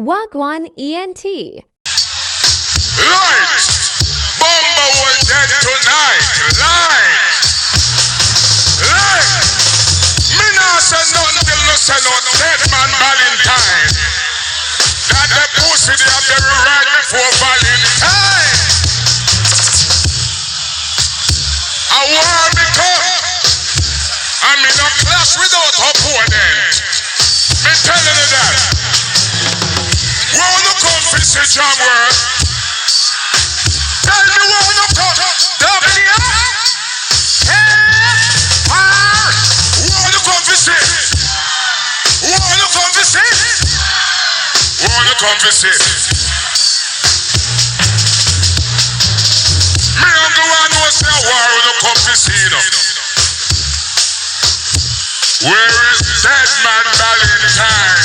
Wagwan ENT. Light! Bomba was dead tonight. Light! Light! Me nah say nothing till no say no dead man Valentine. That the pussy they have been right before Valentine. I war become. I'm in a clash without opponent. Me telling you that. Where you come for see John Word? Tell me where you come. W. Where you come for see? Where you come for see? Where you come for see? Me and the one who say where you come for see now. Where is Dead Man Valentine?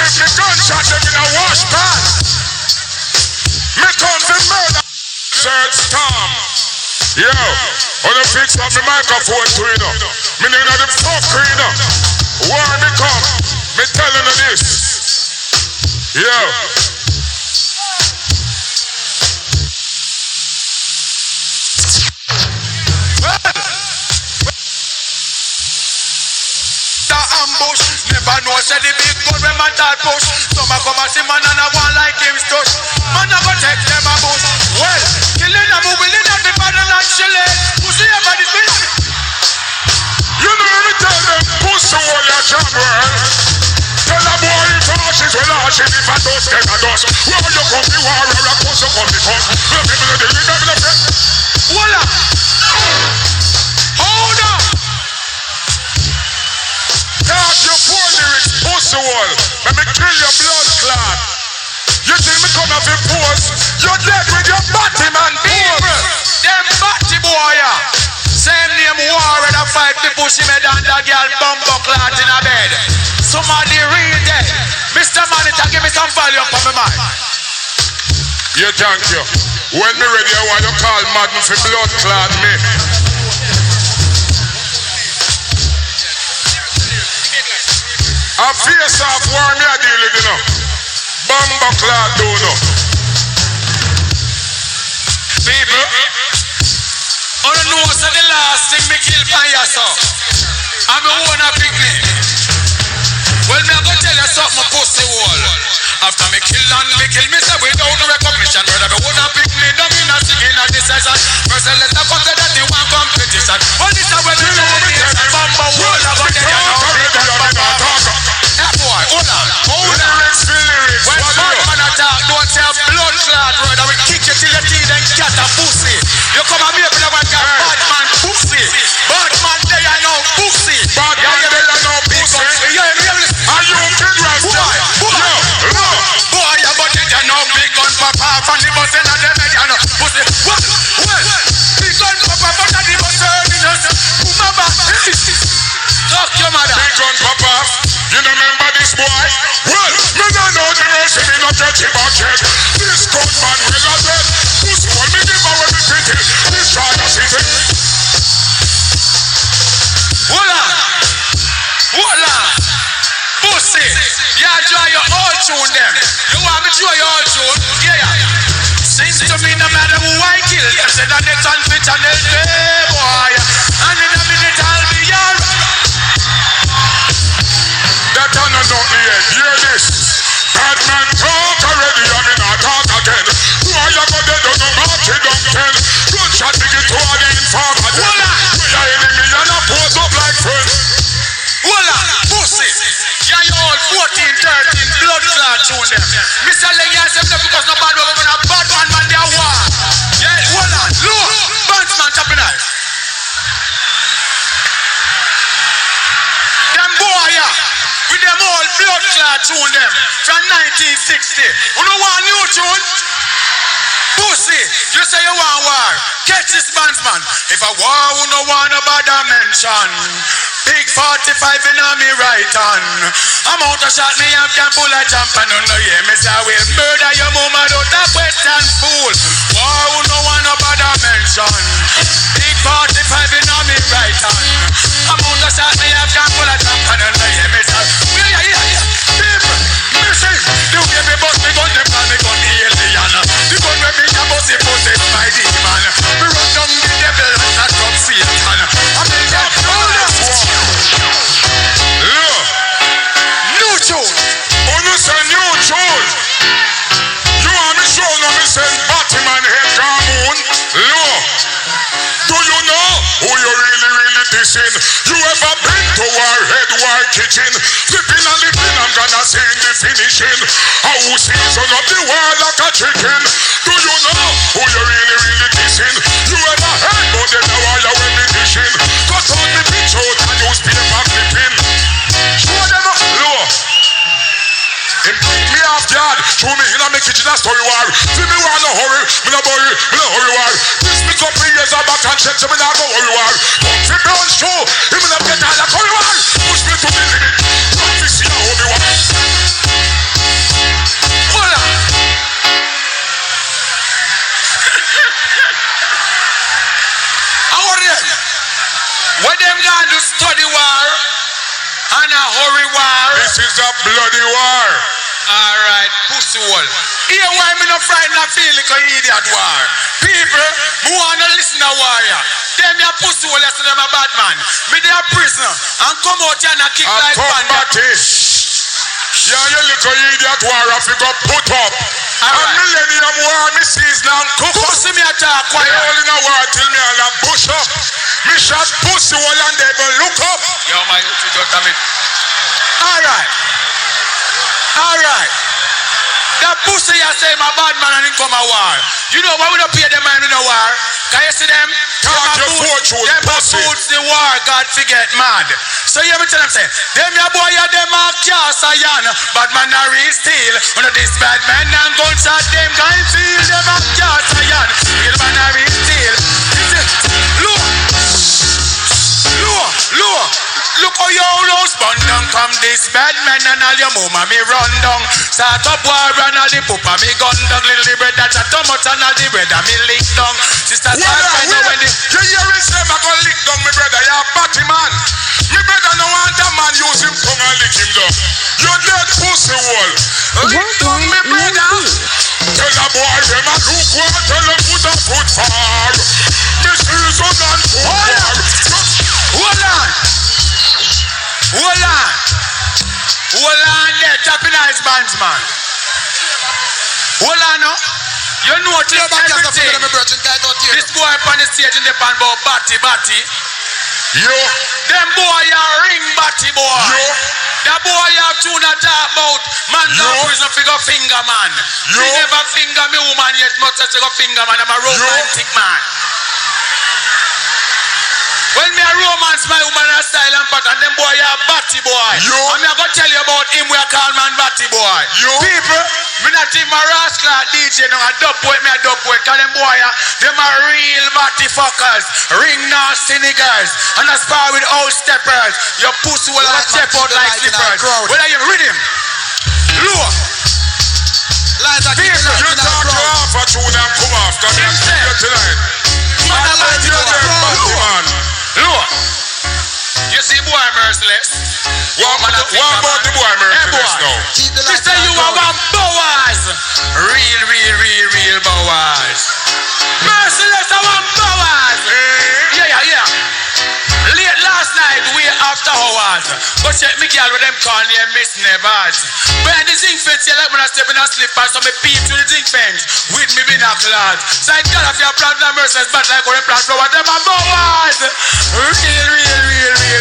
Me gunshot them in a wash pan. Me come to murder Search Tom. Yo, wanna fix up the microphone to you know. Me name of the fuck you know. Where me come? Me telling you this. Yo. Ambush, never know say the big gun when man that push. Some a come and see man and a one like him stush. Man a go take them a bush. Well, killing them who will in at the bottom and chilling. Pussy everybody spin. You know me tell them pussy all your job well. Tell a boy if ashes will ash if a dust get a dust. Where you come the war or a pussy come the cuss. Where people do the devil of it. Voila. Hold up. Talk your poor lyrics, pussy wall. Let me kill your blood clot. You think me come off your pose? You're dead with your body, man. People, them batty boy. Same name war and a fight the pussy me down that girl bumbo clot in a bed. Somebody read it. Mr. Manager, give me some volume for my mind. Yeah, thank you. When me ready, I want you call Madden for blood clot me. A face off war me a deal with you know. Bamba cloud do no. People, I don't know what's the last thing me kill by yourself. I'm a one a picnic. Well, me a go tell you something, pussy wall. After me kill me say without no recognition. Brother, me wanna pick me, don't mean not singing at this session. Merciless, I come to that in one competition. All this is when you know me tell me Bamba wall. I go tell you that boy, hold on. When bad man attack, don't say blood clot, brother. We kick you till your teeth and cat a pussy. You come and make me like bad man pussy. Bad man they are no pussy. Bad man they are no pussy. Are you big right? Boy, you got it, you know, big gun papa from the bus and the head, you know, pussy. Well, big gun papa from the bus and the head, mama, talk your mother. Big gun papa, you remember this boy? Well, me don't know the mercy, me not judge him about yet. This gun man will not dead. Pussy, when me give away me pity, this try to see it. Voila, pussy, you draw your old tune them. You want me to draw your old tune? Yeah. Sing to me no matter who I kill. You said that it's on fit and they'll say, boy. And in a minute I'll be your. That on and not the end, hear this. Bad man talk already, I mean I talk again. Why you go dead on the march, you don't tell. Gunshot begin to all the informer. Voila. We are enemy and I pose up like friends. Voila, pussy. You tune them. Mr. Leggy and them because no bad one, a bad man they are war. Yeah, hold on, look, Bandsman tapping knife. Them boy, yeah, with them all blood clot tune them from 1960. You know what new tune? Pussy, you say you want war. Catch this Bandsman. If a war who no want about dimension. Big 45 in on me right hand. I'm out of shot me up can pull a jump and no yeah me say I will murder your mama out of question fool. War who no want about dimension. Big 45 in on me right hand. I'm out of shot me up can pull a jump and no yeah me say yeah. People, listen. You give me bust me gun them call me gun the alien. The gun where me a bust it possessed by demon. Me run down the devil and a drop Satan. I mean that all that. New tune. Oh, you say new tune. You want me show no me send Batman head Camoon. Look. Do you know who you really dissing? You ever been to war kitchen? Flipping and lipping, I'm gonna see the finishing. How season up the war like a chicken? Do you know who you really dissing? You ever heard about them now while you're reminiscing? Cut out the picture out and newspaper clipping. Show them up low. Him pick me off guard. Show me in a me kitchen a story war. See me war no hurry. Me no hurry war. This me couple years back and check so me not go hurry war. Come fi brown show. Him no get all a hurry war. Push me to the limit. Come fi see how me war. Hold on. How are them? When them gone to study war and a hurry war. This is a bloody war. Alright, pussy wall. Here why me no frightened and feel like an idiot war. People who wanna listen to warrior. Them ya pussy wall, listen them a bad man. Me they a prisoner and come out here and kick like panda. Yeah, you little idiot war if you got put up. A millennium war, me season and cook up. Pussy me attack, why? They all in a war till me all a bush up. Me shot pussy wall and they go look up. Yo, my you just come in. Alright. That pussy you say my bad man and he come a war. You know why we don't pay them man in a war? Can you see them? Talk your fortune, pussy. Boots the war, God forget mad. So you ever tell them say, them your boy ya them a cast a yan. Bad man a real steal. One of these bad men and gunshot them can't feel them a cast a yan. Real man a real steal. Look how your house burn down. Come this bad man and all your mama me run down. Start up war and all the poopa me gun down. Little bread that a tomato and all the bread that me lick down. Sister start find out when the you hear him say I go lick down me brother. You're a batty man. Me brother no want a man use him tongue and lick him down. You dead pussy wall. Lick down me brother. Tell a boy them a look war. Tell a foot a foot far. Me season and foot war. Hold on there, tapping eyes Bandsman. Hold on now. You know what you everything. This boy up on the stage in the pan about batty. Yo. Them boy are ring batty boy. Yo. That boy you have tune a talk about. Man no prison figure finger man. Yo. He never finger me woman yet much as a finger man. I'm a romantic man. When me a romance my woman a style and pattern, them boy a batty boy. Yo. And me a go tell you about him we a call man batty boy. Yo. People, me not even a rascal DJ no a dub boy, me a dub boy. Cause them boy them a real batty fuckers. Ring nasty niggas. And a spar with old steppers. Your pussy will have step out like slippers. Whether you read him, low. People, you talk to half a tune and come after me and keep you tonight. Man. Look, you see boy Merciless. What about the boy Merciless now? She say you are one bowers. Real bowers. Merciless are one bowers. Yeah. Late last night, way after hours. Go check me girl with them call name Miss Nevers. When the zinc fence, you like when I step in a slipper, so me peep to the zinc fence with me binoculars. So I got off your plant and Merciless, but like when they plant flower, them are bowers. Real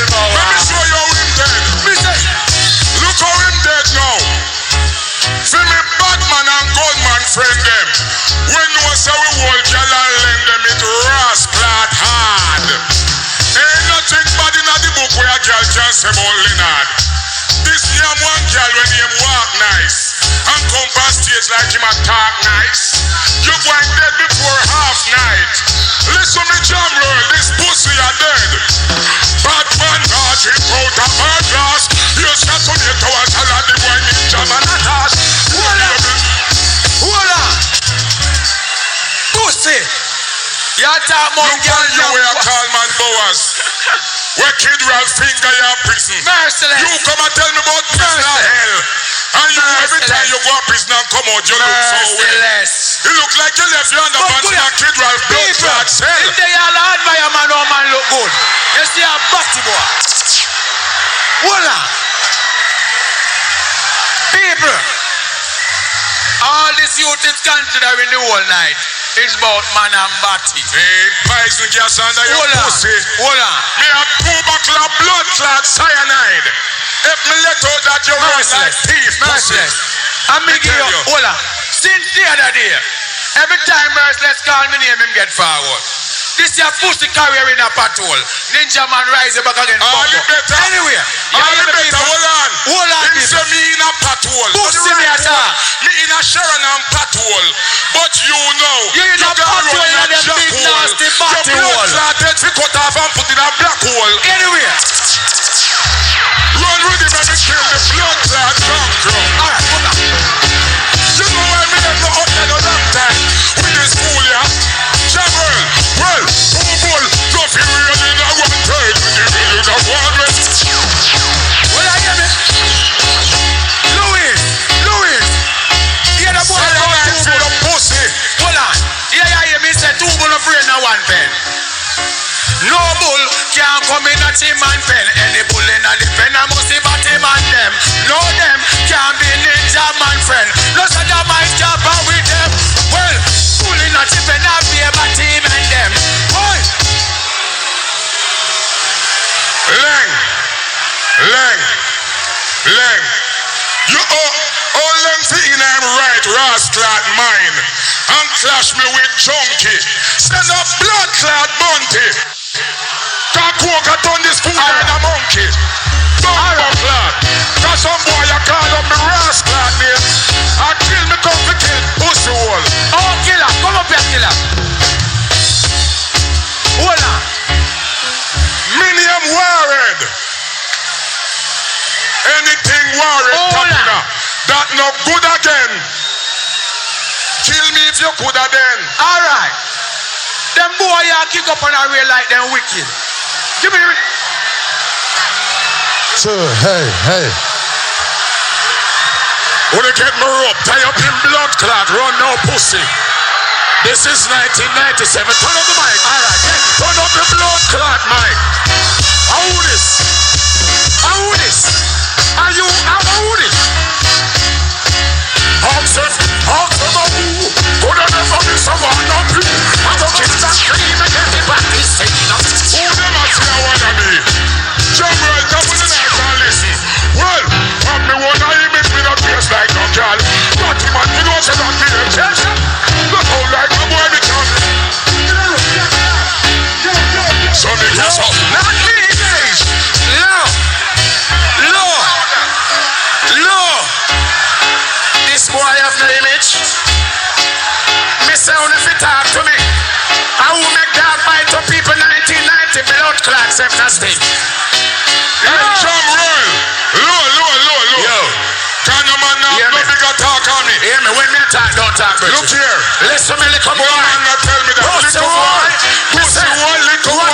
bowers. Let me show you how him dead. Me say, look how him dead now. Feel When you say we hold girl and lend them it rascal hard. Ain't nothing bad in the book where a girl can say about Leonard. This name one girl when him walk nice and come on stage like him a talk nice. You going dead before half night. Listen me jam roll, this pussy are dead. Bad man not drink out of her glass. You shot on your tower salad the boy Ninjaman attack. Hold on. Pussy. You talk about girl you where call man Boas. Where Kid Ralph finger your prison. Merciless. You come and tell me about prison or hell. And you every time you go to prison and come out, you look so well. You look like you left your underpants in a Kid Ralph blood clot cell. If they all admire man, no man look good. You see a batty boy. Hold on. People, all this youth is considering the whole night. It's about man and body. Hey, poison gas under your pussy. Hold on. Me a 2 buckle of blood clot cyanide. If me let out that you run like thief, Merciless. I'm making you. Hold on. Since the other day, every time Merciless call me name, him get forward. This your pussy carrier in a patrol. Ninjaman rise back again. All the better. Anyway. All the better. Hold on. Him say me in a patrol. Pussy me at all. Me in a Sharon and patrol. But you know. You in a patrol in a big nasty batty hole. Your blood clotted fi cut off and put in a black hole. Anyway. Run with him and me kill the blood clot drunk drum. Alright, hold on. You know why me never out there no long time with this fool, yeah? Travel, well, bull, no fi real in a one time with the real in a one way. Will I hear me? Louis, hear the boy about two bull. Your pussy. Hold on. Hear me say two bull of brain and one pen. No bull can't come in a team and pen. Any bull in a the pen I must be batty man them. No them can't be Ninjaman friend. No such a man can't power with them. Well, bull in a team and I be a batty man them. Boy. Leng. You all lengthy in I'm right, rascal mine. And clash me with junkie. Send up blood clot bunty. Kakuka done this food like a monkey. Don't clot. Cause some boy you call up me rascal name. I kill me come to kill pussy hole. Oh killer, come up here killer. Hold on. Minium Warren. Anything Warren popular. That no good again. Kill me if you could have then. Alright. Them boy you kick up on a rail like them wicked. Give me the So, hey. Wanna get me rope, tie up in blood clot, run no pussy. This is 1997. Turn up the mic. Alright, turn up the blood clot mic. How this? Are you how this? Hawks of a who? Could I never be someone not you? I don't kiss that cream and everybody say no. Who never say I wanna be? Jump right up in the night and listen. Well, have me one eye make me not face like no girl. But man, you know say not be a church. Not all like a boy be tough. So me guess up. Not me, guys. Low. This boy have no image. Me sound if you talk to me. I will make that bite to people 1990 blood clot 7 sting. Drum roll. Low. Yo. Can no man now no bigger talk on me? Hear me, when me talk, don't talk, bro. Look here. Listen me, little boy. No man not tell me that. Pussy boy. Little boy.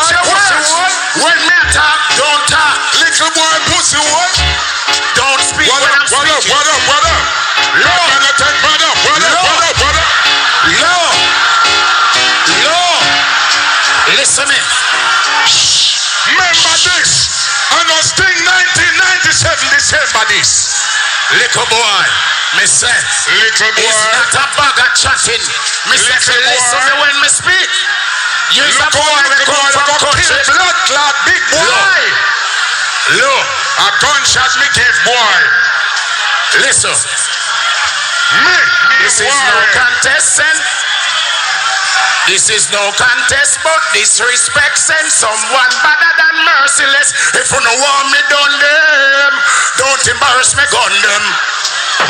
When me talk, don't talk. Little boy, pussy boy. Don't speak when I'm speaking. What up? Low. Listen me. Remember this. And us thing 1997 December this. Little boy, me say. Little boy. It's not a bag of chatting. Me say, listen me when me speak. You's a boy we come from country. Blood clot, big boy. Look, a gunshot me give boy. Listen. Me This is no contest, this is no contest, but disrespect send someone better than Merciless. If you don't want me done them, don't embarrass me, gun them.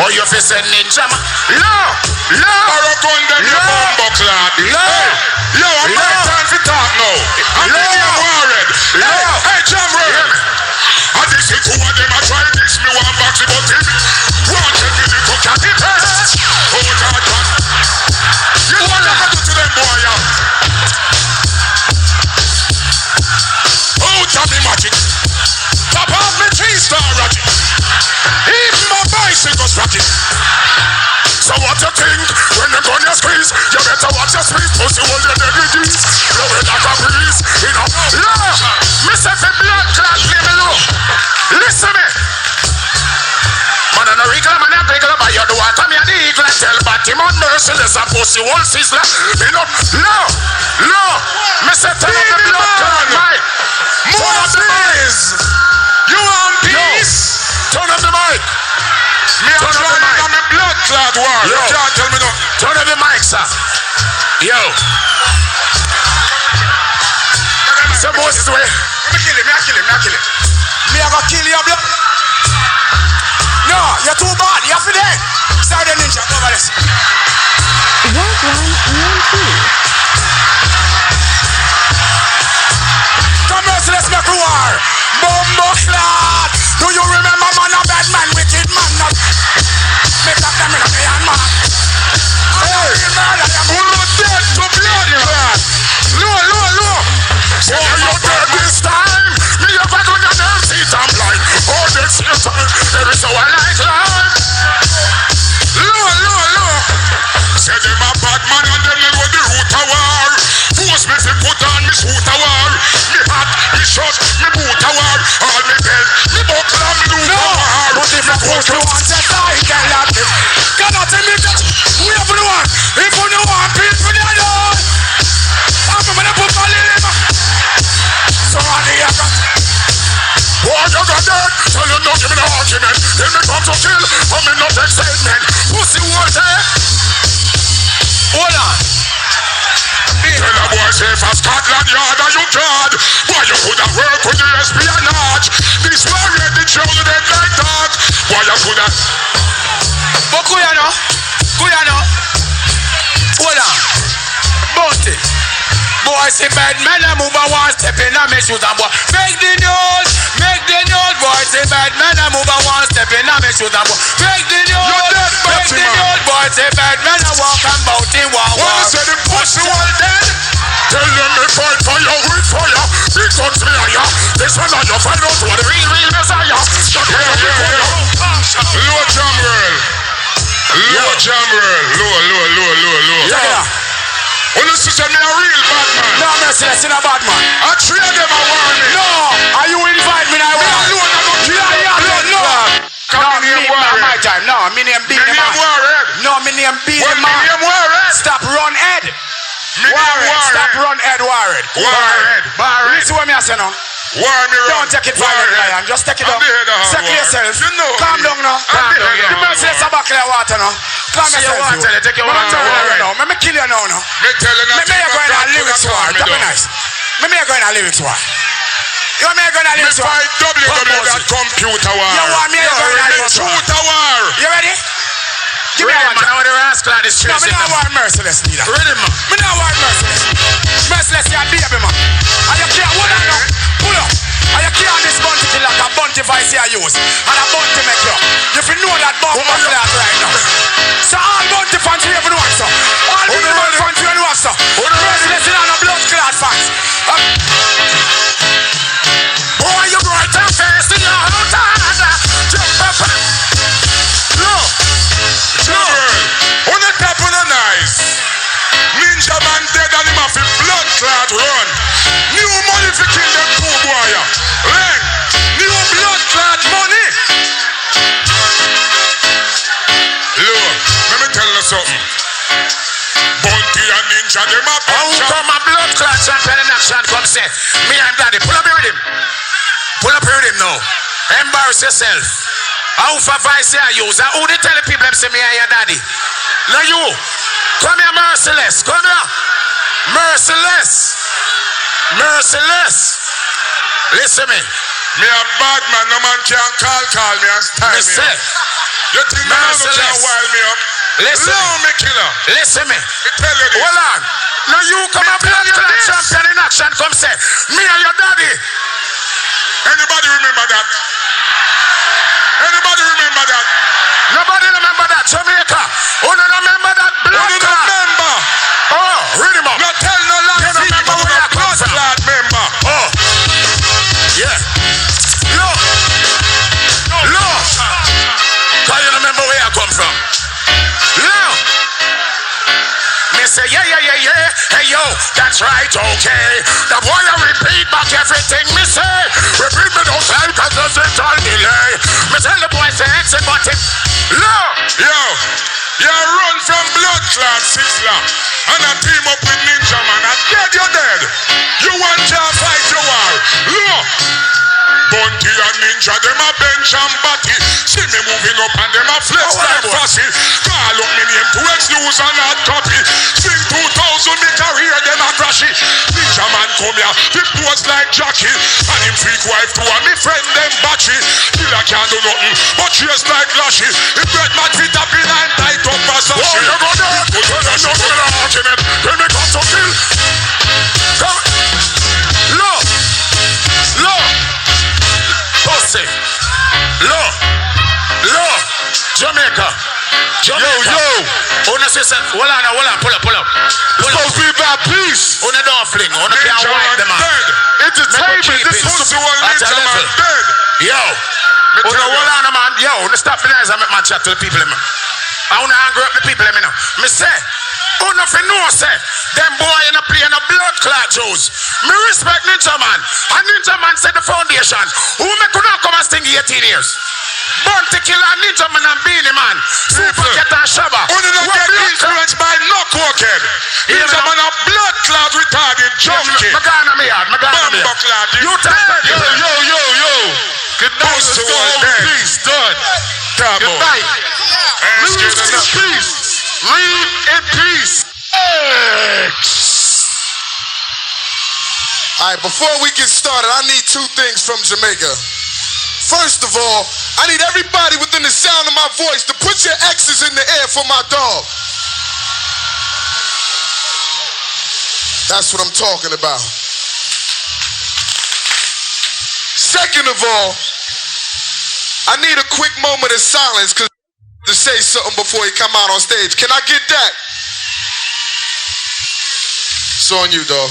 Or you fi send Ninjaman. Or gun them, you bumbo clad. Yo, I'm not time to talk now. I'm Beenie Man. Hey, Jamaican. And this is two of them a try this. Me one box it, but him want to give it to cat it. Oh, God. You know what I'm going to do to them, boy, Oh, Tommy Magic. Top off me 3-star rocket. Even my bicycle's rocket. So what you think? When you gun your squeeze, you better watch your squeeze. Pussy hold your deadly G's. Blow it like a breeze. You know, me say for blood clot, leave me low. Listen me. Man on a wriggle, man a wriggle, but you do what? Come here, the eagle and tell, but him on Merciless, a pussy whole sizzler. You know, me say turn up the blood clot, right? Turn up the mic. You want peace? Turn up the mic. Me a trying on my blood clot war. You can't tell me no. Turn up the mic, sir. Yo. Some boys is way. Me kill him. Me a go kill your blood. No, you're too bad. You're for dead. Sorry, the ninja. Over this. Come on, so let's make a war. Bumbo clad. Do you remember man a bad man, wicked man? Not make up them in a man, man. Hey, who dead to blood clad? Low. Boy, you dead this time. Me ever do the damn seat I'm blind. Oh, this your time. There is so I like life. Low. Say them a bad man and them know the root of war. Force me to put on me suit of war. Me hat, me shot, me boot of war. All me belt, me buckle and me do war. But if you push me want to die, tell that me. Cannot tell me that we have no one. If you don't want people, they don't. I'm gonna put my little. So on the other. Boy, you got dead. Tell you no, give me no argument. Then me come to kill, but me not excitement. Pussy water. Hold on. Tell a boy say for Scotland Yard are you God? Why you could have worked with the espionage? This war ready to show you dead like that. Why you could have? But Kuyano. Hold on. Bounty. Boy say bad man a move a one step in a me shoes and boy. Make the news. Boy say bad man a move a one step in a me shoes and boy. Make the news. Boy say bad man a walk and bout in one. When you say the pussy wall dead, tell them me fight for you with fire. Big guns me a ya. This one on you find out what the real Messiah. Low jam roll. Yeah. When you say me a real bad man. No, Merciless, you're a bad man. I three of them are warning. No, are you invite me now? No. Come in here, my time. No, me name Beenie Man. No, me name Beenie Man. Stop run head. Stop run head, Warren. Listen what me I say now. Don't take it private, Lion. Just take it down. Secure yourself. Calm down now. The Merciless are back in the water now. Calm yourself. Take your water now. Let me kill you now. Let me go in a lyrics war. That be nice. Let me go in a lyrics war. You want me to go in a lyrics war? Computer war. You want me to go in a lyrics war? You ready? Give me a one. I want to ask God this truth. No, me not want Merciless neither. Ready, man? Me not want Merciless. Merciless, you're a baby, man. And you can't hold on now. Pull up. And you can't this bunty kill like a bunty device you use. And a bunty make you. If you know that bomb was that right now. So all bunty fans we ever want, so. All bunty fans we ever want, so. Merciless is on a blood clot fans. Boy, you bright and fast in your own time. Jump up. Look. On the top of the nice. Ninjaman dead and him have a blood clot run. New money for kill them two boy. Len, new blood clot money. Look, let me tell you something. Bunty and Ninja, them a bunch of... Come a blood clot champion in action, come say. Me and daddy, pull up here with him. Pull up here with him now. Embarrass yourself. How for vice I use? Who they tell the people them say me and your daddy? Now you. Come here, Merciless. Come here. Merciless. Merciless. Listen me. Me a bad man, no man can call me and style me up. You think no man can wild me up? Listen me, killer. Listen me. I tell you this. Hold on. Now you come up here, champion in action. Come say, me and your daddy. Anybody remember that? Anybody remember that? Nobody remember that. Jamaica. Who don't remember that blood Who clot? remember? Oh, read him up. No tell no lie. You don't remember where I come from. Member. Oh. Yeah. Look. Look. Can you remember where I come from? Look. Me say, yeah. Hey, yo, that's right, okay. The boy I repeat back everything me say. Repeat me don't say, cause there's a time delay. Me tell the boy say, exit button. Look. Yo, you run from blood clot, Sizzler. And I team up with Ninjaman. And dead, you're dead. You want to fight your war. Look. Bunty and Ninja, them a bench and batty. See me moving up and them a flex like fussy. Call up me name to excuse and not copy. Swing 2000 me career, them a crashy. Ninja man come here, he pose like Jackie. And him freak wife too and me friend them battery. Killer can't do nothing, but chase like Lashy. He bread my feet up in and tight up as a shit. You go there, there's no argument. When me come to kill. Come. Look. Pussy. Look. Jamaica. Yo. Una sister, hold on, pull up. It's supposed to be about peace. Una don't fling, una can't wipe them out. Entertainment, this was the one Ninjaman dead. Yo. Hold on, man. Yo, una stop me there and make man chat to the people. I wanna angry up the people. Me say, una fi know say, them boy in a play in a blood clot Jews. Me respect Ninjaman. And Ninjaman said the foundation. Who me could not come and sting 18 years? Bounty Killer, Ninjaman and Beenie Man. Super Cat and Shabba. Only not get influenced by no cokehead. Ninjaman a blood clot retarded junkie. Magana me yard. You tell me. Yo. Good night, peace, done. Good night. Live in peace. Live in peace. Alright, before we get started, I need two things from Jamaica. First of all, I need everybody within the sound of my voice to put your X's in the air for my dog. That's what I'm talking about. Second of all, I need a quick moment of silence to say something before he come out on stage. Can I get that? It's on you, dog.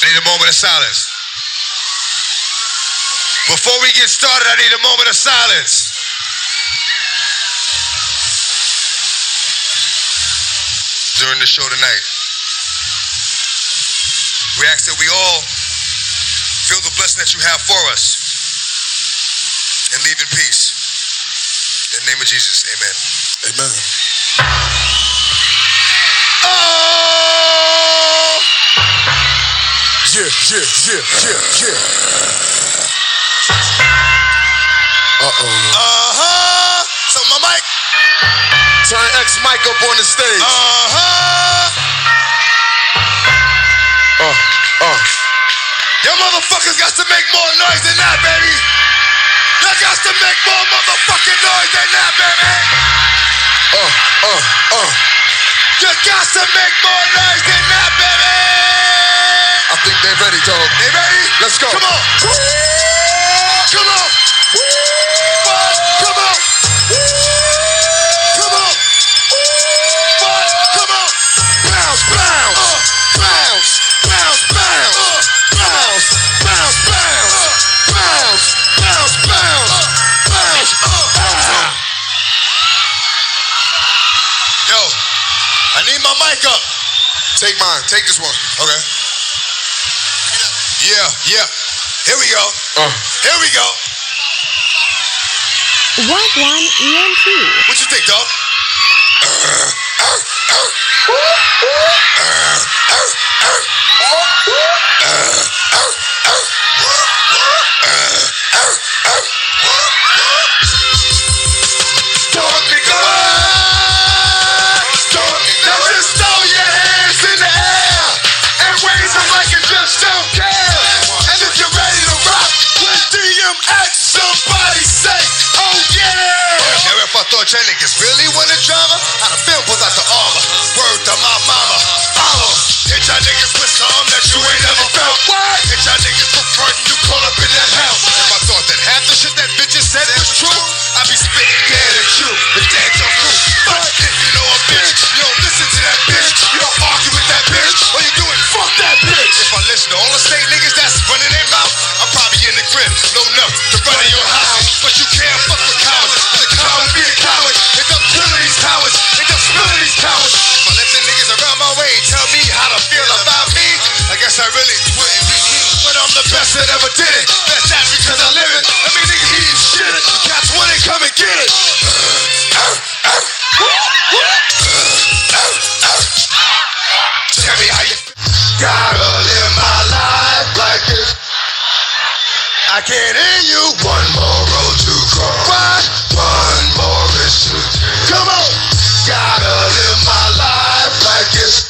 I need a moment of silence. Before we get started, I need a moment of silence. During the show tonight, we ask that we all feel the blessing that you have for us and leave in peace. In the name of Jesus, amen. Amen. Oh! Yeah. So my mic. Turn X mic up on the stage. Y'all motherfuckers got to make more noise than that, baby. Y'all got to make more motherfucking noise than that, baby. You got to make more noise than that, baby. I think they're ready, dog. They ready? Let's go. Come on. Come on. What? Come on. Come on. What? Come on. Bounce, bounce. Bounce, bounce, bounce. Bounce, bounce, bounce. Bounce, bounce, bounce. Bounce. Yo, I need my mic up. Take mine. Take this one. Okay. Yeah. Here we go. Here we go. Wagwan ENT. What you think, dog? Niggas really wanna drama? How the film pulled out the armor. Word to my mama. Hit y'all niggas with some that you ain't never felt. What? Hit y'all niggas for frontin', you caught up in that hell. If I thought that half the shit that bitches said was true, I'd be spitting dead at you. The dead don't prove. But if you know a bitch, you don't listen to that bitch. You don't argue with that bitch. All you do is fuck that bitch. If I listen to all the same niggas that's running their mouth, I'm probably in the crib, low enough to run in your house. But you can't fuck with cowards. Cause a coward be a coward. End up killing these cowards. End up spilling these cowards. If I let the niggas around my way tell me how to feel about me, I guess I really wouldn't be me. But I'm the best that ever did it. Best that's because I live it. I mean niggas eating shit. You cats wanna come and get it. Tell me how you gotta live my life like this. I can't hear you. One more road to cross. What? One more is to take. Come on. Gotta live my life like this.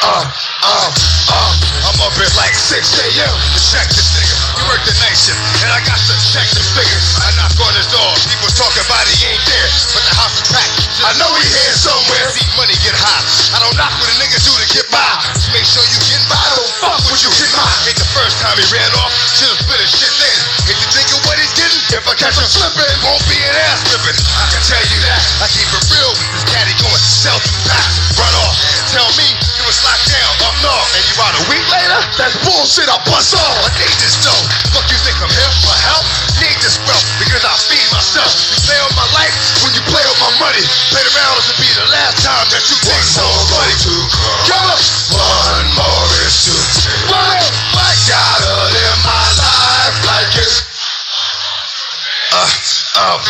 I'm up at like 6 a.m. to check this nigga. He worked the night shift, and I got to check the figures. I knock on his door. People talking about he ain't there, but the house is packed. I know he here somewhere. See money get high. I don't knock what a nigga do to get by. Just make sure you get by. Don't fuck with you get by. Ain't the first time he ran off. Should've split his shit then. If you think of what he's getting, if I catch him slipping, won't be an ass whipping. I can tell you that. I keep it real. This caddy going sell to pass, run off. Tell me you was locked down up north, and you out a week later. That's bullshit. I bust off. I need this dough. Fuck you think I'm here for help? Need this wealth because I feed myself. You play on my life when you play on my money. Play around to be the last time that you take so money to come up. One more is to take. What? I gotta live my life like it's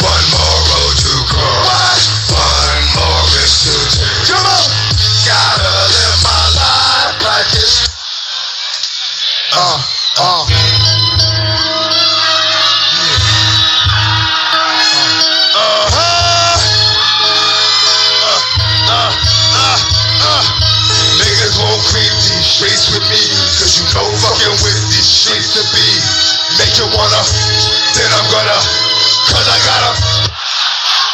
one more road to cross. One more is to take. Come on. Gotta live my life like it's Niggas won't creep these streets with me, cause you know fucking with these streets to be. Make you wanna, then I'm gonna, cause I gotta.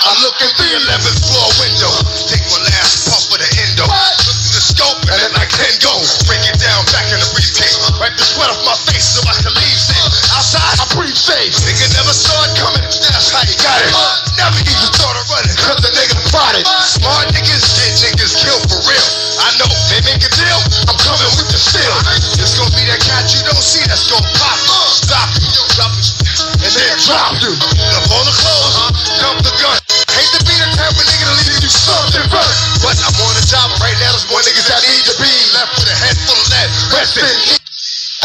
I'm looking through your 11th floor window. Take one last puff of the endo. Look through the scope and then I can go. Break it down back in the briefcase. Wipe the sweat off my face so I can leave safe. Outside, I'm pretty safe. Nigga never saw it coming. That's how you got it. Never even thought of running, cause the nigga plotted. Smart niggas get niggas killed for real. I know, they make a deal. I'm coming with the steel. It's gonna be that cat you don't see that's gonna pop you. Stop you, drop it, and then drop you. Up on the clothes, dump the gun. Hate to be the type of nigga to leave you something run. But I'm on the job right now, there's more niggas that need to be left with a head full of lead. Rest in peace.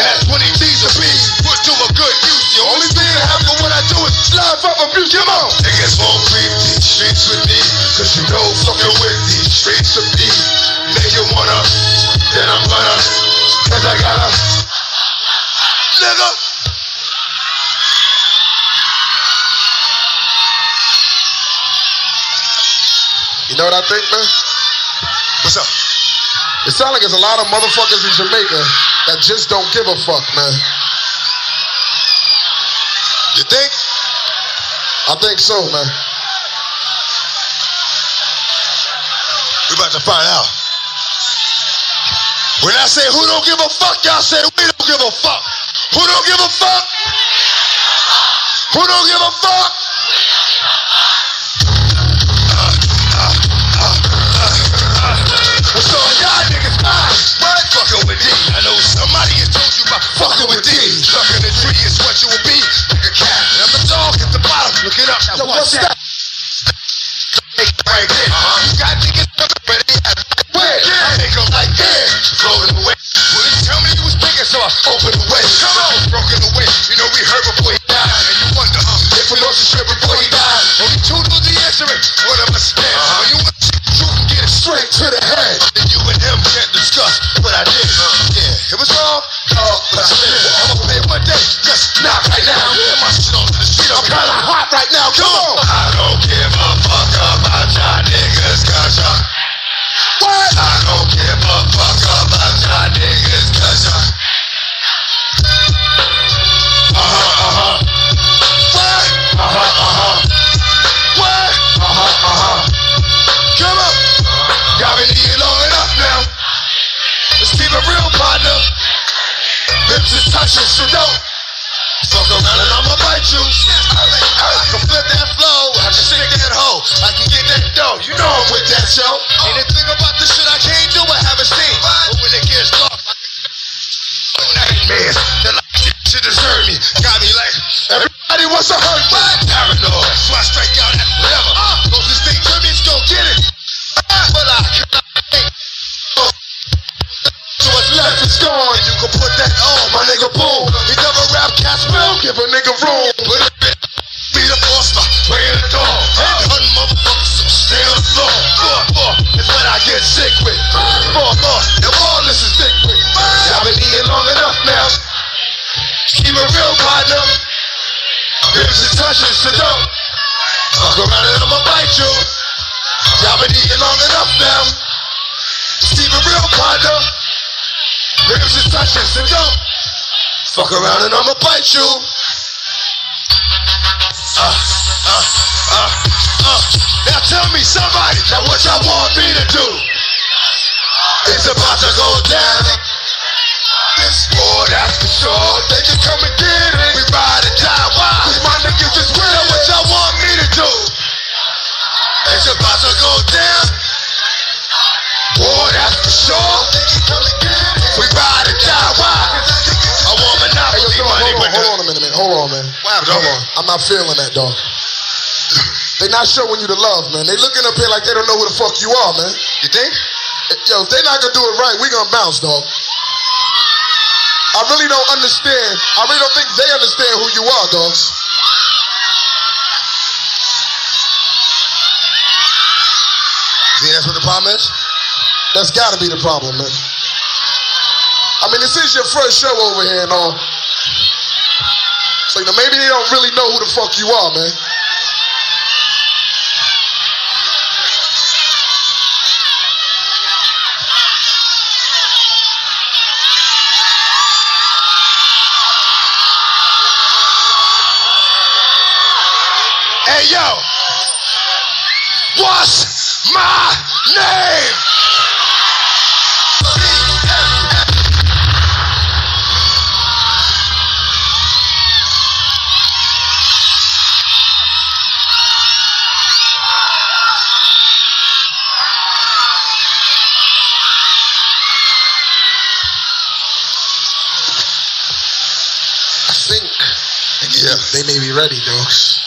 And that's when he needs to be put to a good use. The only thing that happen when I do is love up abuse. Come on. Niggas won't creep these streets with me, cause you know fucking with these streets to be. Make you wanna, then I'm gonna, cause I gotta. Nigga. You know what I think, man? What's up? It sounds like there's a lot of motherfuckers in Jamaica that just don't give a fuck, man. You think? I think so, man. We about to find out. When I say who don't give a fuck, y'all say we don't give a fuck. Who don't give a fuck? Who don't give a fuck? So y'all niggas mind, what? Fucking with D. I know somebody has told you about fucking with D. Stuck in the tree is what you will be, like a cat. And I'm the dog at the bottom, look it up. Yo, what's that? Right there. You got niggas but they have where? I make them like air, floating away. Well, you tell me you was thinking, so I opened the way. Come on, broken away. You know we heard before he died, and you wonder if we lost the shit before he died. Only two know the answer, one of us dead. When you want to see the truth and get it straight to the head, then you and him can't discuss. now, come on. I don't give a fuck about y'all niggas, cause y'all. What? I don't give a fuck about y'all niggas, cause y'all. What? What? Come on. Y'all been here long enough now. Let's keep it real, partner. Lips is touching, so don't fuck around and I'ma bite you. I can flip that flow, I can shake that hoe, I can get that dough. You know I'm with that show. Anything about this shit I can't do, I haven't seen. But when it gets dark, nightmares. They like to desert me, got me like everybody wants to hurt me. Paranoid, so I strike out at whatever. Closest thing to me is go get it. But I cannot think. So what's left is gone. You can put that on, my nigga, boom. He never rap cats will give a nigga room. But it be the monster, playing the dog. Head hunting motherfuckers, so stay on the floor. It's what I get sick with. And all this is thick with. Y'all been eating long enough now. Keep it real, partner. Lips is touching, so don't fuck around and I'ma bite you. Y'all been eating long enough now. Keep it real, partner. Lips is touching, so don't fuck around and I'ma bite you. Now tell me somebody, now what y'all want me to do? It's about to go down. This war, that's for sure. They can come and get it. We ride and die wild. Cause my niggas is real. Now what y'all want me to do? It's about to go down. War, that's for sure. They can come and get it. We ride and die wild. I want monopoly money. Hold on a minute, man. Hold on, man. Hold on. I'm not feeling that, dog. They not showing you the love, man. They looking up here like they don't know who the fuck you are, man. You think? Yo, if they not gonna do it right, we gonna bounce, dog. I really don't understand. I really don't think they understand who you are, dogs. See, that's what the problem is? That's gotta be the problem, man. I mean, this is your first show over here and all. So, you know, maybe they don't really know who the fuck you are, man. Hey, yo, what's my name? I think they may be ready, dogs,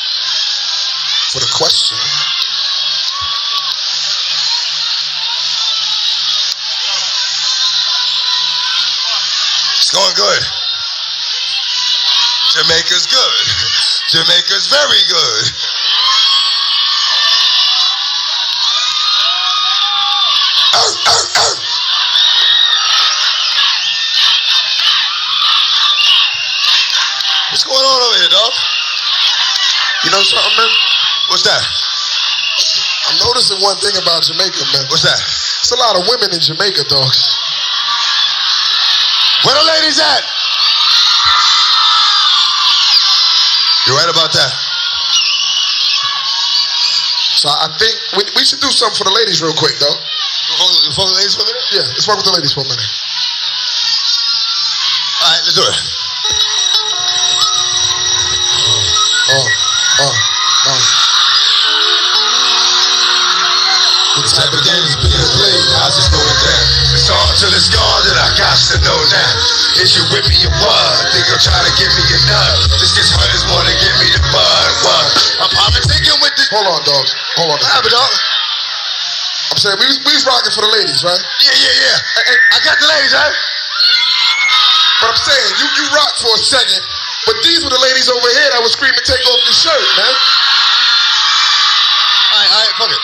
for the question. It's going good. Jamaica's good. Jamaica's very good. What's going on over here, dog? You know something, man? What's that? I'm noticing one thing about Jamaica, man. What's that? It's a lot of women in Jamaica, dogs. Where the ladies at? You're right about that. So I think we should do something for the ladies real quick, though. You fuck with the ladies for a minute? Yeah, let's work with the ladies for a minute. All right, let's do it. The type of games being played, how's this going down? It's on till it's gone that I got to know now. Is you with me or what? Think I'm trying to give me a nut. This gets hard as wanna give me the bud. What? I'm politicking with the. Hold on, dog. Hold on. What happened, dog? I'm saying we was rocking for the ladies, right? Yeah. Hey, I got the ladies, right? But I'm saying you rock for a second, but these were the ladies over here that was screaming, "Take off your shirt, man." All right, fuck it.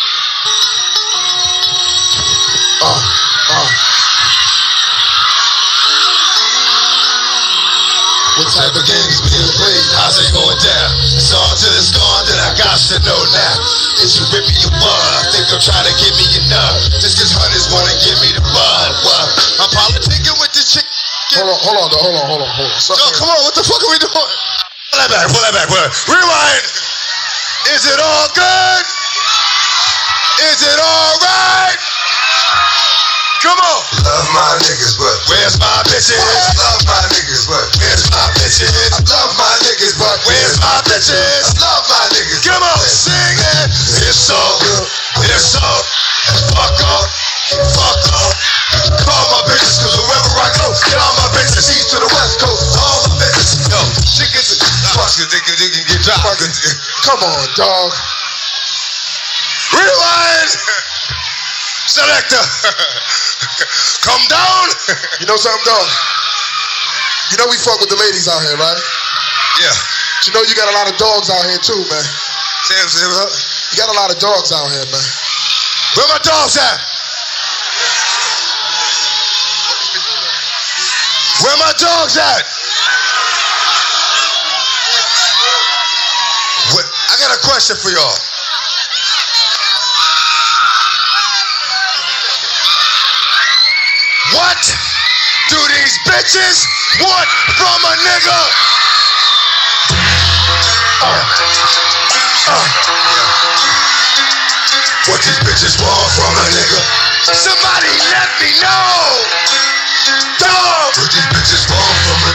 What type of games being played? How's it going down? It's on till it's gone, then I got to know now. Is you ripping your bud? I think I'm trying to give me your nut. Just cause hunters wanna give me the bud. What? I'm politicking with this chick. Hold on. So, come on, what the fuck are we doing? Pull that back. Rewind. Is it all good? Is it all right? Come on. Love my niggas, but where's my bitches? Love my niggas, but where's my bitches? I love my niggas, but where's my bitches? I love my niggas. Come on, sing it. It's so good. It's so fuck up. Call my bitches, cause wherever I go, get all my bitches, east to the west coast, all my bitches. Yo, chickens, fuckers, they can get dropped. Come on, dog. Rewind. Selector. Come down. You know something, dog? You know we fuck with the ladies out here, right? Yeah. You know you got a lot of dogs out here too, man. Say what? You got a lot of dogs out here, man. Where my dogs at? Where my dogs at? What? I got a question for y'all. What do these bitches want from a nigga? What these bitches want from a nigga? Somebody let me know. Dog. What these bitches want from a?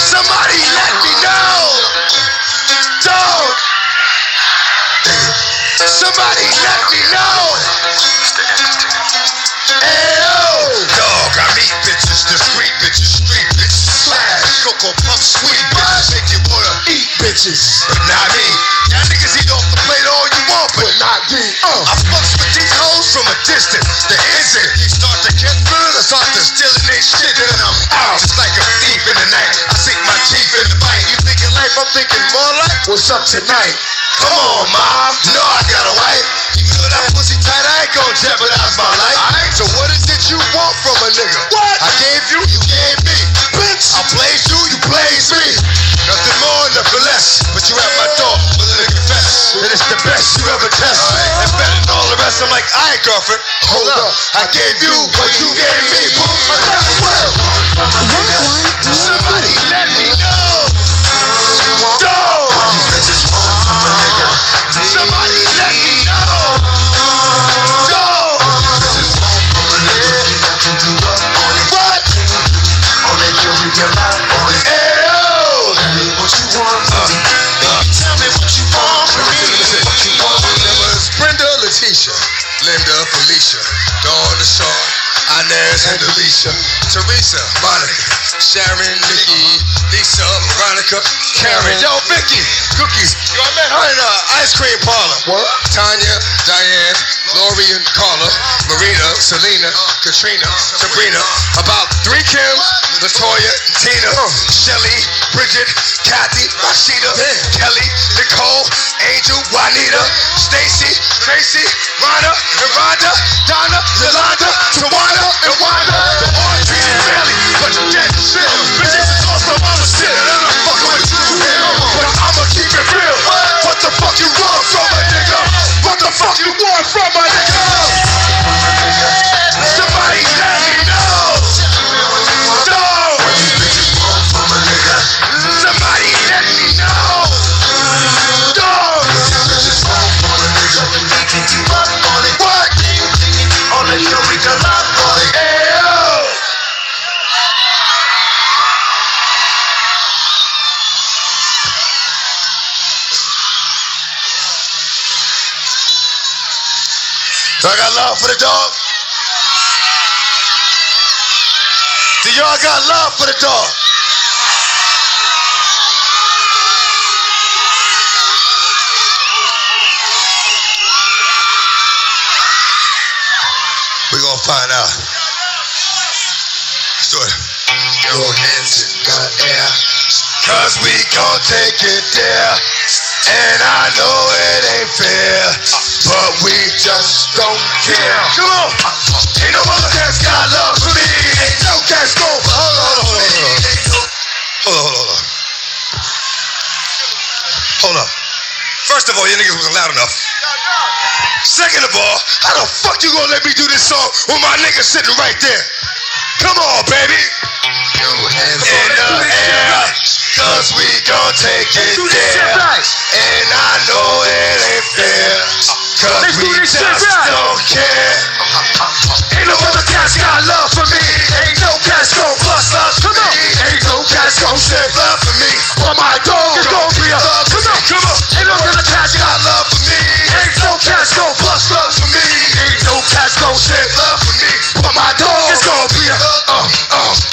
Somebody let me know. Dog. Somebody let me know. Ayo. Dog, I meet bitches, discreet bitches, street bitches, slash, cocoa pump, sweet bitches, make you wanna eat bitches, but not me. Y'all niggas eat off the plate all you want, but not me. I fucks with these hoes from a distance. The instant you start to get through, I start to stealing they shit, and then I'm out, just like a thief in the night. I sink my teeth in the bite. You thinking life, I'm thinking more like, what's up tonight? Come on, mom, you know I got a wife. You know that pussy tight, I ain't gon' jeopardize my life. So what is it you want from a nigga? What? I gave you, you gave me. Bitch, I blaze you blaze me. Nothing more, nothing less. But you at my door, willing to confess that it's the best you ever test. And better than all the rest, I'm like, I ain't girlfriend. Hold up, I gave you what you gave me. Boom, somebody let me know. Dog. Somebody let me know. Dog. What? Tell me what you want from me. Brenda, Leticia, Linda, Felicia, Dawn, Deshawn, Inez, and Alicia, Teresa, Monica, Sharon, Nikki, Lisa, Veronica, Karen, yo, Vicky, Cookies. Yo, I met her in ice cream parlor. What? Tanya, Diane, Lori, and Carla, Marina, Selena, Katrina, Sabrina, about 3 Kims, Latoya, and Tina, Shelly, Bridget, Kathy, Rashida, Kelly, Nicole, Angel, Juanita, Stacy, Tracy, Rhonda, and Rhonda, Donna, Yolanda, Tawana, and Wanda. The all treated fairly, but get shit. Bitches is also on the shit, and I'm not fucking with you here. But I'ma keep it real. What the fuck you want from a nigga? What the fuck you want from a nigga? Somebody let me know. No. Somebody let me know. Dog. What? Only you we can love for it. Ayo. Do I got love for the dog? Do y'all got love for the dog? We gonna find out. Let's do it. Your hands in the air, cause we gon' take it there. And I know it ain't fair, but we just don't care. Come on. Ain't no other cats got love for me. Ain't no cats gon' hold on. First of all, you niggas wasn't loud enough. Second of all, how the fuck you gonna let me do this song with my nigga sitting right there? Come on, baby. Your hands in the air, cause we gon' take it there. And I know it ain't fair, cause we just don't care. Ain't no other cats got love for me. Ain't no cats gon' bust up for me. Ain't no cats gon' shed blood for me. But my dog is gon' be a thug. Come on. Ain't no other cats got love for me. Ain't no cats gon' bust up for me. Ain't no cats gon' shed blood for me. But my dog is gon' be a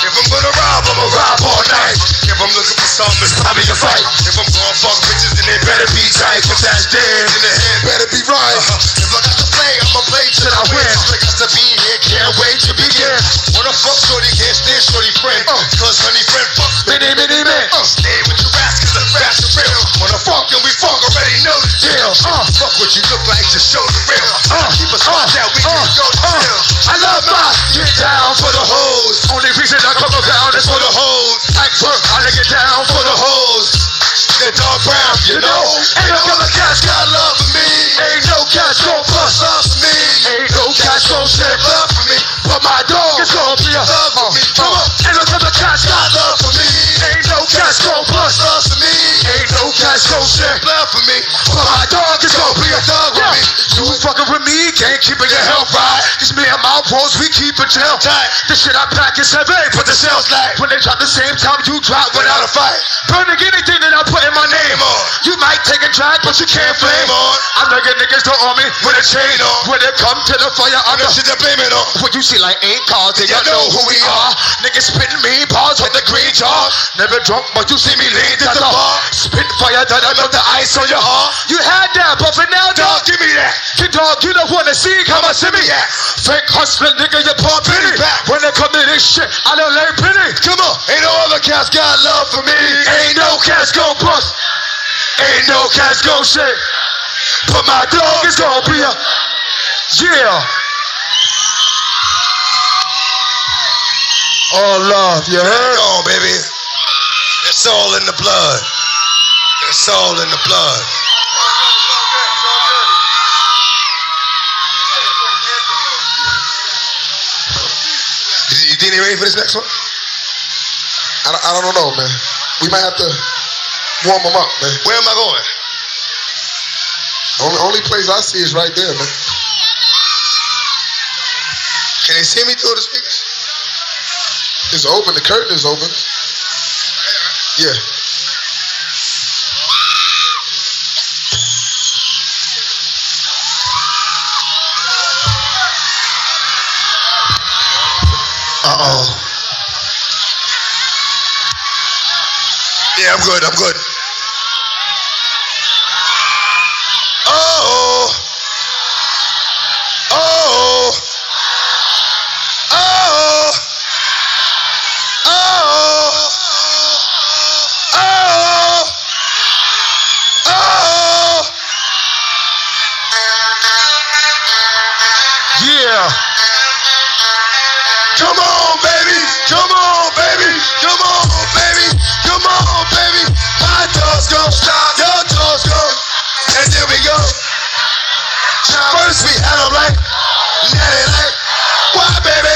If I'm gonna rob, I'ma rob all night. If I'm looking for something, it's probably a fight. If I'm gonna fuck bitches, then they better be tight. Cause that's dead in the head, better be right. If I got to play, I'ma play till I win. I got to be here, can't wait to begin. Wanna fuck shorty, can't stand shorty friend. Cause honey friend fuck many men. Stay with your rats, cause the rats are real. Wanna fuck and we fuck, already know the deal. Fuck what you look like, just show the real. Keep us watch out, we can go to jail. I love my get down for the hoes. Only reason I come around is for the hoes. Act work, I get down for the hoes. They're dark brown, you know. Ain't no other cats got love for me. Ain't no cats gon' bust up for me. Ain't no cats gon' shed blood for me. But my dog is gon' be a thug for me. Ain't no other cats got love for me. Ain't no cats gon' bust up for me. Ain't no cats gon' shed blood for me. But my dog is gon' be a thug for me. You fucking with me, can't keep it your health right. Cause me and my bros, we keep it gel tight. The shit I pack is heavy, but the sales light. When they drop the same time you drop without a fight. Burning anything that I put in my name on. You might take a drag, but you can't flame on. I'm like niggas don't on me with a chain on. When it come to the fire, I'm the shit to blame it on. What you see like ain't cars, they don't know who we are. Niggas spitting me bars with the green jar. Never drunk, but you see me lean to the bar. Spit fire that I melt the ice on your heart. You had that, but for now, dog, give me that. Kid dog, you don't wanna see how much see me at. Fake hustling, nigga, you pump penny. When they come to this shit, I don't lay penny. Come on, ain't no other cats got love for me. Ain't no cats gon' bust. Ain't no cats gon' shit. But my dog is gon' be a all love, you heard? On, baby. It's all in the blood. It's all in the blood. You think they ready for this next one? I don't know, man. We might have to warm them up, man. Where am I going? Only place I see is right there, man. Can they see me through the speakers? It's open. The curtain is open. Yeah. Yeah, I'm good. Yeah. Come on, baby. My doors go stop, your doors go, and there we go. First we had them like, now they like, why, baby?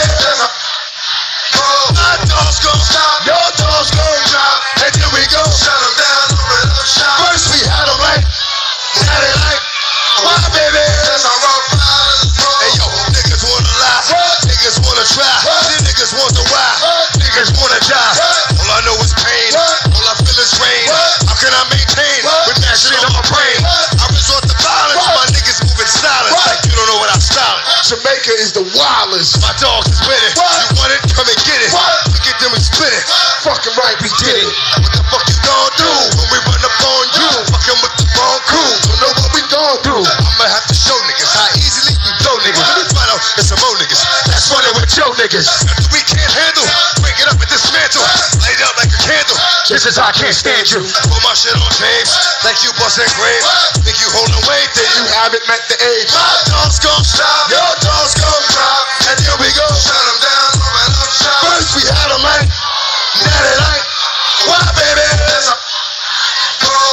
My doors go stop, your doors go drop, and there we go. Shut them down, first we had them like, now they like, why, baby? Hey yo, niggas wanna lie, niggas wanna try, niggas want to why, niggas wanna die. All I know is pain, all I feel is rain. How can I maintain with that shit on my brain? I resort to violence, my niggas moving silent, like you don't know what I'm styling. Jamaica is the wildest, my dogs is with it. You want it, come and get it. Look at them and split it. Fucking right, we did it. What the fuck you gon' do when we run up on you? Fucking with the wrong crew, don't know what we gon' do. I'ma have to show niggas how easily we blow niggas. Let me find out it's some more niggas that's running with your niggas. After we can't handle, break it up and dismantle. Light up like a candle. This is how I can't stand you. Put my shit on tapes, like you bustin' grapes. Think you holding weight, then you haven't met the age. My dogs gon' stop, your dogs gon' drop, and here we go. Shut them down, open up shop. First we had them like, now they like, why, baby?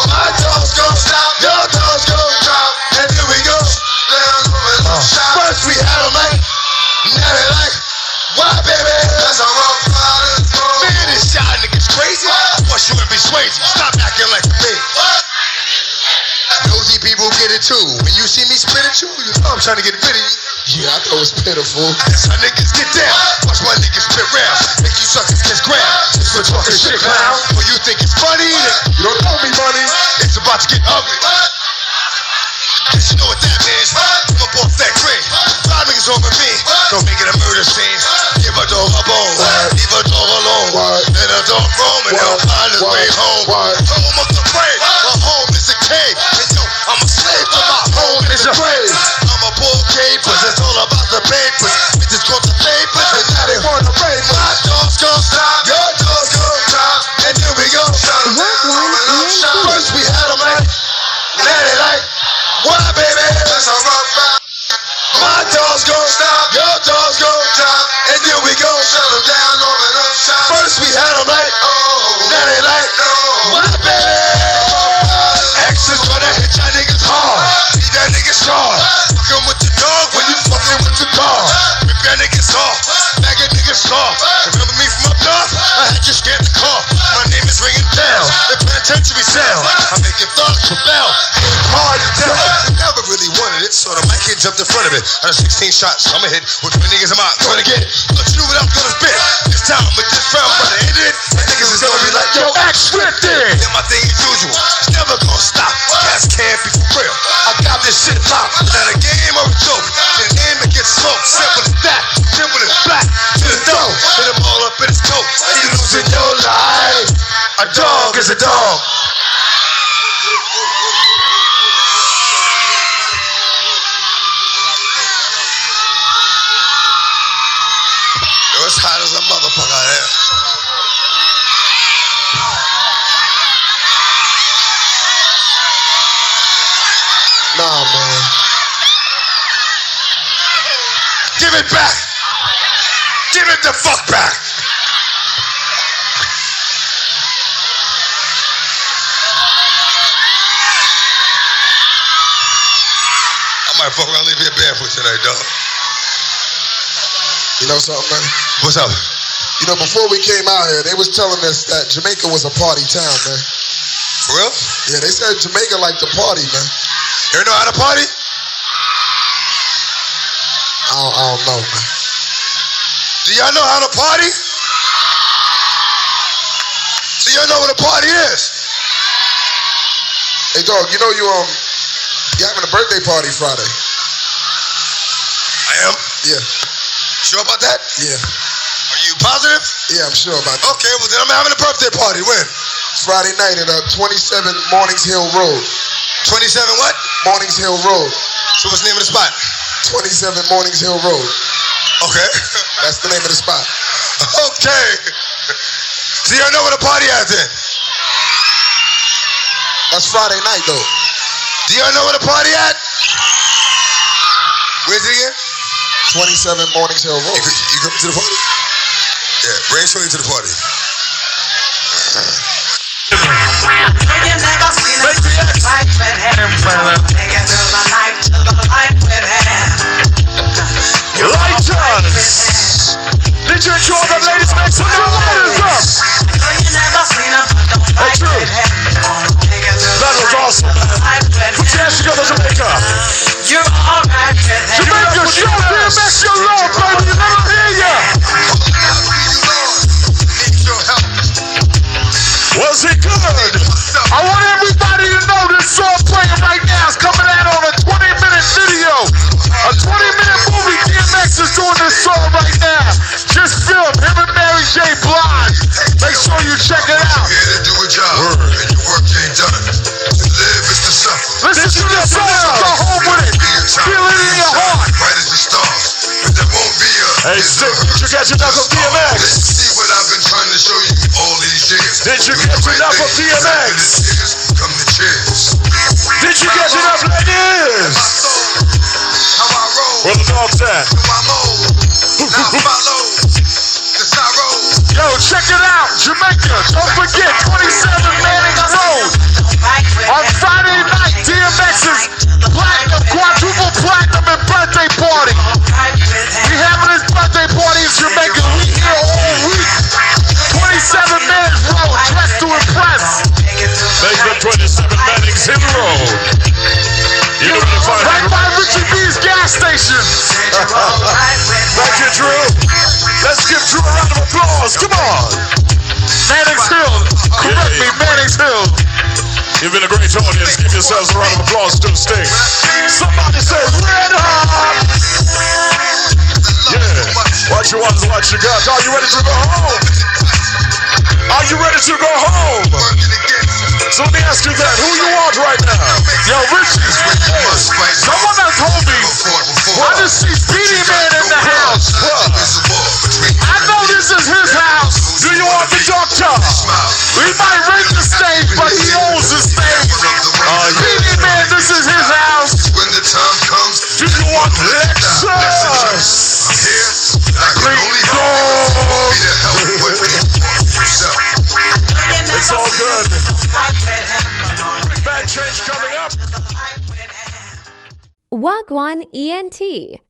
My dogs gon' stop, your dogs gon' Now they like, why, baby? That's a rough rider. Man, this shot niggas crazy. Watch you and be swayed. Stop acting like a baby. Nosy people get it too. When you see me spit at you, you know I'm trying to get rid of you. Yeah, I thought it was pitiful. That's how niggas get down. Watch my niggas spit round. Make you suckers kiss ground. Just for talking shit, clown. Well, you think it's funny? You don't know me, money. It's about to get ugly. Yes, you know what that means. I'm up off that green. 5 niggas over me. Don't make it a murder scene. Give a dog a bone. Leave a dog alone. Let a dog roam and he'll find his way home. Home of the brave. My home is a cave. And yo, I'm a slave to my home is a grave. I'm a bull capers. It's all about the papers. Bitches caught the papers. And now they want to rape. My dog's gon' stop. Your dog's gon' stop. And then we gon' shut them down. First we had them like. Now they like. Why, baby? That's a rough ride. My dog's gon' stop, your dog's gon' drop, and then we gon' shut them down over the shop. First we had them like, oh, now they like, no. Why, baby? Exes tryna hit y'all niggas hard. Leave that nigga scarred. Fuckin' with the dog when you fucking with the car. Rip that nigga soft, bag a nigga soft. Remember me from up north? I had you scared the car. My name is ringing down. The penitentiary sound. I'm making thugs rebel. Hard to tell. Never really wanted it, so the mic kid jumped in front of it. Out of 16 shots, I'ma hit with 20 niggas in my gonna get it. But you knew what I was gonna spit. This time, but this round, brother, ended it. And niggas is gonna be like, yo, act scripted. Then my thing is usual. It's never gonna stop. Cats can't be for real. I got this shit locked. Is that a game or a joke? The name that gets smoked. Simple as that. Simple as black. To the dough. Hit them all up in his coat. And you losing your life. A dog is a dog. It's hot as a motherfucker out here. Nah, man. Give it back. Give it the fuck back. I might fuck around and leave here barefoot tonight, dog. You know something, man? What's up? You know, before we came out here, they was telling us that Jamaica was a party town, man. For real? Yeah, they said Jamaica liked to party, man. You know how to party? I don't know, man. Do y'all know how to party? Do y'all know what a party is? Hey, dog, you know you're having a birthday party Friday. I am? Yeah. Sure about that? Yeah. Are you positive? Yeah, I'm sure about that. Okay, well then I'm having a birthday party. When? Friday night at 27 Mornings Hill Road. 27 what? Mornings Hill Road. So what's the name of the spot? 27 Mornings Hill Road. Okay. That's the name of the spot. Okay. So y'all know what a party at then? That's Friday night though. Do y'all know what a party at? Where's it again? 27 Mornings Hill Road. You come to the party? Yeah, bring Shorty to the party. You never seen a fight with him. Take it to the night, to the light with him. Lighters! Did you enjoy the ladies? Make some new lighters up! You never seen a fight with him. That was awesome. Put your hands together, Jamaica. You're alright with him. Jamaica, show DMX your love, baby. Let them hear ya. Was it good? I want everybody to know this song playing right now is coming out on a 20-minute video. A 20-minute movie. DMX is doing this song right now. Just film him and Mary J. Blige. Make sure you check it out. Here to do a job, and your work ain't done. To live is to suffer. Listen to the song. Go home with it. Feel it in your heart. Bright as the stars, but there won't be a. Hey, Sick, did you catch enough of DMX? See what I've been trying to show you all these years. Did you catch enough of DMX? Come to cheers. Did you catch enough, ladies? How I roll. Where the dog's at? Now follow the sorrow. Yo, check it out, Jamaica. Don't forget, 27 Manning Road. On Friday night, DMX's platinum, quadruple platinum and birthday party. We having a Nation. Thank you, Drew. Let's give Drew a round of applause. Come on. Mannix Hill. Correct me, Mannix Hill. You've been a great audience. Give yourselves a round of applause to Sting. Somebody say red hot. Yeah. What you want is what you got. Are you ready to go home? Are you ready to go home? So let me ask you that. Who you want right now? Yo, Richie. Someone that told me I just see Beenie Man in the house. I know this is his house. Do you want the doctor? We might rent the stage, but he owns the stage. Beenie Man, this is his house. When the time comes, Do you want Lexus? I'm here. I can only help you to help with yourself. It's all good. Bad change coming up. Wagwan ENT.